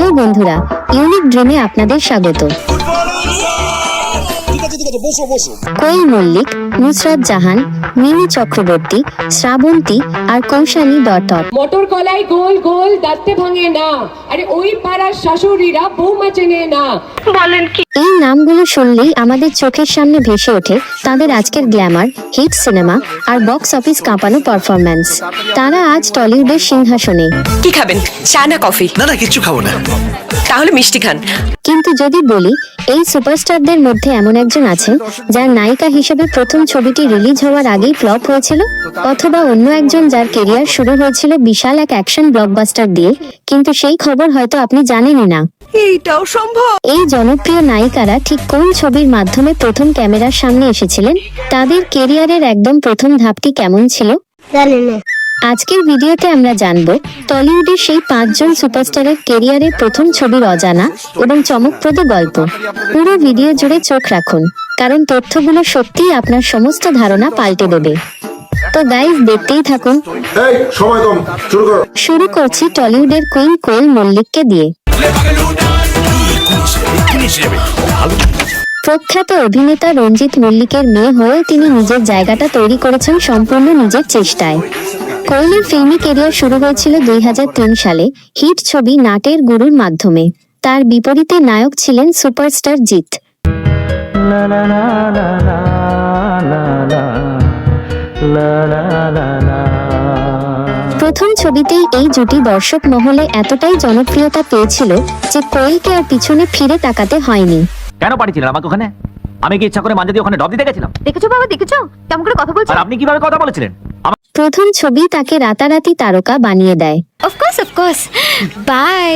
Hello বন্ধুরা, unique ড্রিমে আপনাদের স্বাগত। কোয়েল মল্লিক, নুসরাত জাহান, মিমি চক্রবর্তী, শ্রাবন্তী আর কৌশানী ডটক। মোটর কলাই গোল গোল দাঁতে ভাঙে না, আরে ওই পাড়ার শাশুড়িরা বৌমা চেনে না। বলেন কি? এই নামগুলো শুনলেই আমাদের চোখের সামনে ভেসে ওঠে তাদের আজকের গ্ল্যামার, হিট সিনেমা আর বক্স অফিস কাঁপানো পারফরম্যান্স। তারা আজ টলিউডের সিংহাসনে। কি খাবেন, চা না কফি? না কিছু খাবো না। তাহলে মিষ্টি খান। কিন্তু যদি বলি এই সুপারস্টারদের মধ্যে এমন একজন আছেন যার নায়িকা হিসেবে প্রথম ছবিটি রিলিজ হওয়ার আগেই ফ্লপ হয়েছিল, অথবা অন্য একজন যার কেরিয়ার শুরু হয়েছিল বিশাল এক অ্যাকশন ব্লকবাস্টার দিয়ে, কিন্তু সেই খবর হয়তো আপনি জানেনই না। এইটাও সম্ভব? এই জনপ্রিয় নায়িকারা ঠিক কোন ছবির মাধ্যমে প্রথম ক্যামেরার সামনে এসেছিলেন, তাদের কেরিয়ারের একদম প্রথম ধাপটি কেমন ছিল, জানেন না? আজকের ভিডিওতে আমরা জানব টলিউডের সেই 5 জন সুপারস্টারের কেরিয়ারের প্রথম ছবির অজানা এবং চমকপ্রদ গল্প। পুরো ভিডিও জুড়ে চোখ রাখুন, কারণ তথ্যগুলো সত্যিই আপনার সমস্ত ধারণা পাল্টে দেবে। তো গাইস, দেখতেই থাকুন। শুরু করছি টলিউডের কুইন কোয়েল মল্লিককে দিয়ে। প্রখ্যাত অভিনেতা রঞ্জিত মল্লিকের মেয়ে হয়েও তিনি নিজের জায়গাটা তৈরি করেছেন সম্পূর্ণ নিজের চেষ্টায়। কোয়েলের ফিল্মি কেরিয়ার শুরু হয়েছিল 2003 সালে হিট ছবি নাটের গুরুর মাধ্যমে। তার বিপরীতে নায়ক ছিলেন সুপারস্টার জিৎ। প্রথম ছবিতেই এই জুটি দর্শক মহলে এতটাই জনপ্রিয়তা পেয়েছিল যে কোয়েলকে আর পিছনে ফিরে তাকাতে হয়নি। কেন পাঠিয়েছিলেন আমাকে ওখানে? আমি কি ইচ্ছা করে মাঝে দিয়ে ওখানে ডব দিতে গেছিলাম? দেখেছো বাবা, দেখেছো কেমন করে কথা বলছো? আর আপনি কিভাবে কথা বলেছিলেন? প্রথম ছবি তাকে রাতারাতি তারকা বানিয়ে দেয়। অফকোর্স বাই।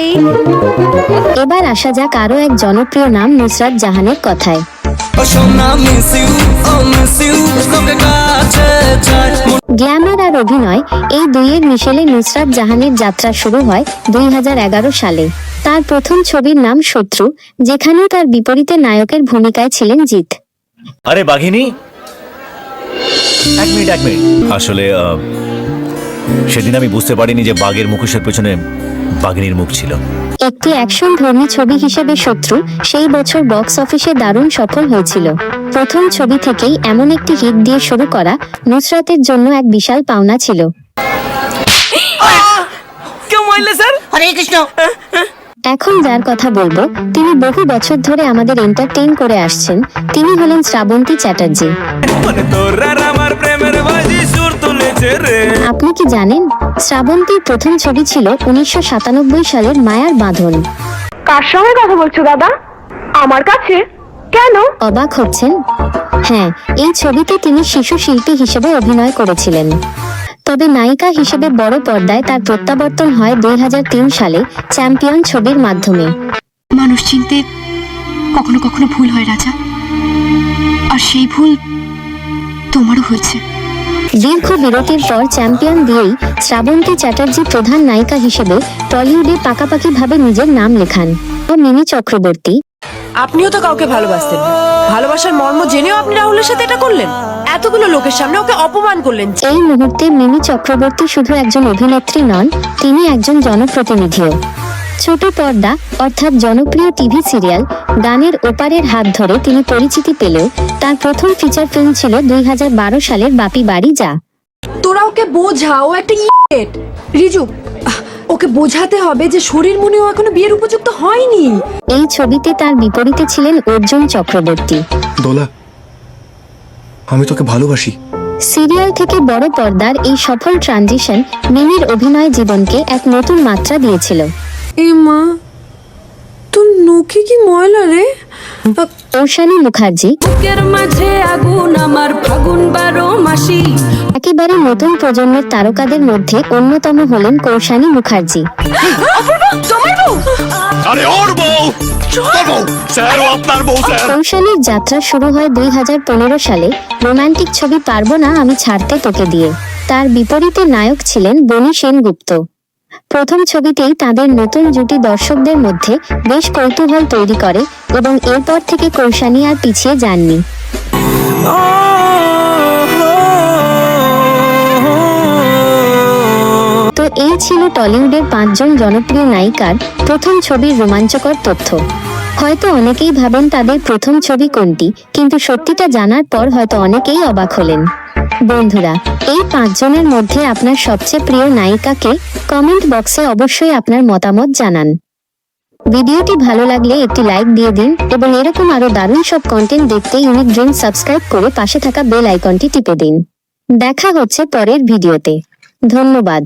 এবার আসা যাক আরো এক জনপ্রিয় নাম নুসরাত জাহানের কথায়। গ্ল্যামার আর অভিনয়, এই দুইয়ের মিশেলে নুসরাত জাহানের যাত্রা শুরু হয় 2011 সালে। তার প্রথম ছবির নাম শত্রু, যেখানেও তার বিপরীতে নায়কের ভূমিকায় ছিলেন জিৎ। আরে বাঘিনী, এক মিনিট। আসলে সেদিন আমি বুঝতে পারিনি যে বাঘের মুখোশের পেছনে বাঘিনীর মুখ ছিল। একটি অ্যাকশন ধর্মী ছবি হিসেবে শত্রু সেই বছর বক্স অফিসে দারুণ সফল হয়েছিল। প্রথম ছবি থেকেই এমন একটি হিট দিয়ে শুরু করা নুসরাতের জন্য এক বিশাল পাওনা ছিল। এখন যার কথা বলবো, তিনি বহু বছর ধরে আমাদের এন্টারটেইন করে আসছেন। তিনি হলেন শ্রাবন্তী চ্যাটার্জি। আপনি কি জানেন শ্রাবন্তীর প্রথম ছবি ছিল 1997 সালের মায়ার বাঁধন। কার সঙ্গে কথা বলছো দাদা? আমার কাছে? কেন অবাক হচ্ছেন? হ্যাঁ, এই ছবিতে তিনি শিশু শিল্পী হিসেবে অভিনয় করেছিলেন। তবে নায়িকা হিসেবে বড় পর্দায় তার প্রত্যাবর্তন হয় 2003 সালে চ্যাম্পিয়ন ছবির মাধ্যমে। মানুষ চিনতে কখনো কখনো ভুল হয় রাজা, আর সেই ভুল তোমারও হয়েছে। দীর্ঘ বিরতির পর চ্যাম্পিয়ন দিয়েই শ্রাবন্তী চ্যাটার্জি প্রধান নায়িকা হিসেবে টলিউডে পাকাপাকি ভাবে নিজের নাম লেখান। ও মিমি চক্রবর্তী। আপনিও তো কাউকে ভালোবাসতেন না, ভালোবাসার মর্ম জেনেও আপনি রাহুলের সাথে এটা করলেন। এতগুলো লোকের সামনে ওকে অপমান করলেন। এই মুহূর্তে মিমি চক্রবর্তী শুধু একজন অভিনেত্রী নন, তিনি একজন জনপ্রতিনিধিও। ছোট পর্দা অর্থাৎ জনপ্রিয় টিভি সিরিয়াল গানের ওপারের হাত ধরে তিনি পরিচিতি পেলেও তার প্রথম ফিচার ফিল্ম ছিল 2012 সালের বাপি বাড়ি যা। তোরা ওকে বোঝা, ও একটা রিজু, ওকে বোঝাতে হবে যে শরীর মনেও এখনো বিয়ের উপযুক্ত হয়নি। এই ছবিতে তার বিপরীতে ছিলেন অর্জুন চক্রবর্তী। দোলা, আমি তোকে ভালোবাসি। সিরিয়াল থেকে বড় পর্দার এই সফল ট্রানজিশন মিমির অভিনয় জীবনকে এক নতুন মাত্রা দিয়েছিল। এ মা, তোর নখে কি ময়লা রে? কৌশানী মুখার্জি একেবারে নতুন প্রজন্মের তারকাদের মধ্যে অন্যতম হলেন কৌশানী মুখার্জি। কৌশানীর যাত্রা শুরু হয় 2015 সালে রোমান্টিক ছবি পারবো না আমি ছাড়তে তোকে দিয়ে। তার বিপরীতে নায়ক ছিলেন বনি সেনগুপ্ত। প্রথম ছবিতেই তাদের নতুন জুটি দর্শকদের মধ্যে বেশ কৌতূহল তৈরি করে এবং এরপর থেকে কৌশানী আর পিছিয়ে যাননি। তো এই এই ছিল টলিউডের 5 জন জনপ্রিয় নায়িকার প্রথম ছবির রোমাঞ্চকর তথ্য। হয়তো অনেকেই ভাবেন তাদের প্রথম ছবি কোনটি, কিন্তু সত্যিটা জানার পর হয়তো অনেকেই অবাক হলেন। বন্ধুরা, এই 5 জনের মধ্যে আপনার সবচেয়ে প্রিয় নায়িকাকে কমেন্ট বক্সে অবশ্যই আপনার মতামত জানান। ভিডিওটি ভালো লাগলে একটি লাইক দিয়ে দিন এবং এরকম আরো দারুণ সব কন্টেন্ট দেখতে ইউনিক ড্রিম সাবস্ক্রাইব করে পাশে থাকা বেল আইকনটি টিপে দিন। দেখা হচ্ছে পরের ভিডিওতে। ধন্যবাদ।